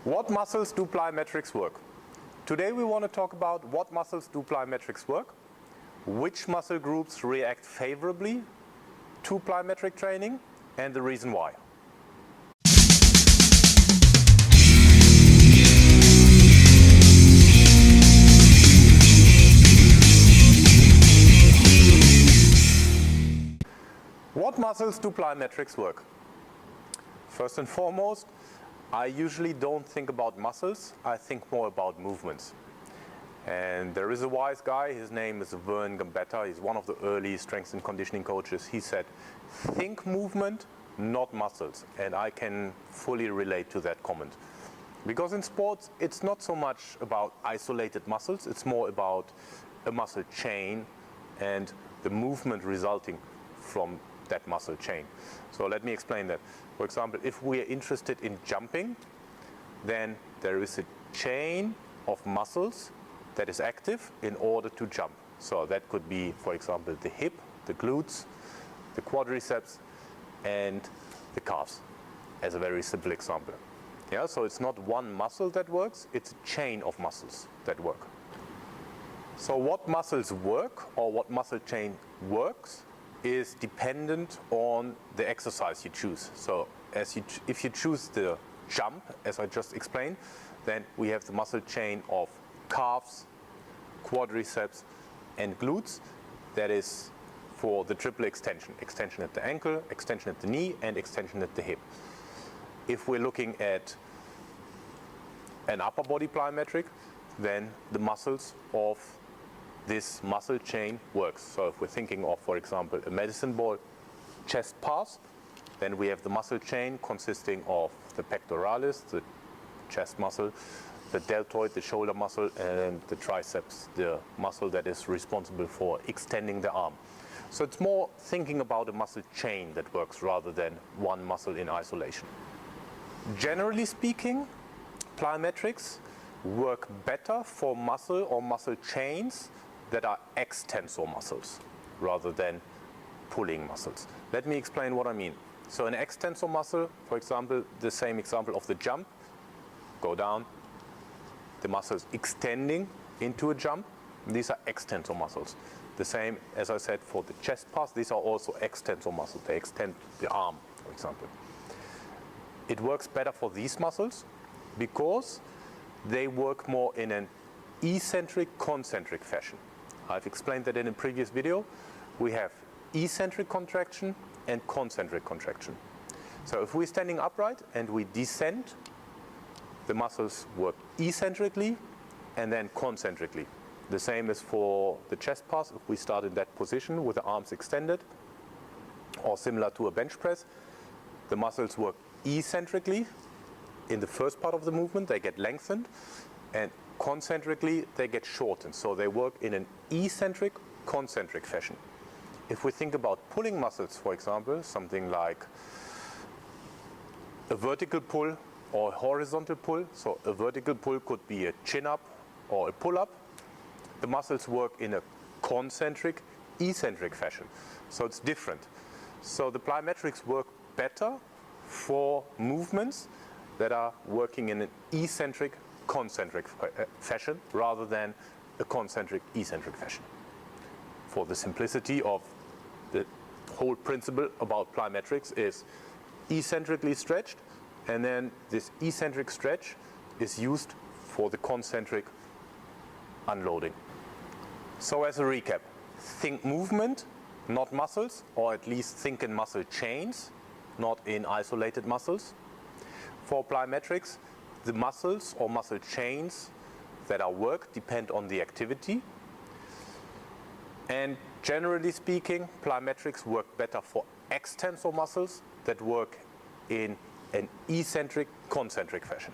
What muscles do plyometrics work? Today we want to talk about what muscles do plyometrics work, which muscle groups react favorably to plyometric training, and the reason why. What muscles do plyometrics work? First and foremost, I usually don't think about muscles, I think more about movements. And there is a wise guy, his name is Vern Gambetta, he's one of the early strength and conditioning coaches. He said, think movement, not muscles. And I can fully relate to that comment. Because in sports, it's not so much about isolated muscles, it's more about a muscle chain and the movement resulting from that muscle chain. So let me explain that. For example, if we are interested in jumping, then there is a chain of muscles that is active in order to jump. So that could be, for example, the hip, the glutes, the quadriceps, and the calves, as a very simple example. Yeah, so it's not one muscle that works, it's a chain of muscles that work. So what muscles work, or what muscle chain works, is dependent on the exercise you choose. So if you choose the jump, as I just explained, then we have the muscle chain of calves, quadriceps, and glutes. That is for the triple extension. Extension at the ankle, extension at the knee, and extension at the hip. If we're looking at an upper body plyometric, then the muscles of this muscle chain works. So if we're thinking of, for example, a medicine ball chest pass, then we have the muscle chain consisting of the pectoralis, the chest muscle, the deltoid, the shoulder muscle, and the triceps, the muscle that is responsible for extending the arm. So it's more thinking about a muscle chain that works rather than one muscle in isolation. Generally speaking, plyometrics work better for muscle or muscle chains that are extensor muscles rather than pulling muscles. Let me explain what I mean. So an extensor muscle, for example, the same example of the jump, go down, the muscles extending into a jump, these are extensor muscles. The same, as I said, for the chest pass, these are also extensor muscles. They extend the arm, for example. It works better for these muscles because they work more in an eccentric, concentric fashion. I've explained that in a previous video. We have eccentric contraction and concentric contraction. So if we're standing upright and we descend, the muscles work eccentrically and then concentrically. The same is for the chest pass. If we start in that position with the arms extended, or similar to a bench press, the muscles work eccentrically. In the first part of the movement, they get lengthened, and concentrically, they get shortened. So they work in an eccentric, concentric fashion. If we think about pulling muscles, for example, something like a vertical pull or a horizontal pull. So a vertical pull could be a chin-up or a pull-up. The muscles work in a concentric, eccentric fashion. So it's different. So the plyometrics work better for movements that are working in an eccentric, concentric fashion rather than a concentric, eccentric fashion. For the simplicity of the whole principle about plyometrics is eccentrically stretched, and then this eccentric stretch is used for the concentric unloading. So as a recap, think movement, not muscles, or at least think in muscle chains, not in isolated muscles. For plyometrics, the muscles or muscle chains that are worked depend on the activity. And generally speaking, plyometrics work better for extensor muscles that work in an eccentric, concentric fashion.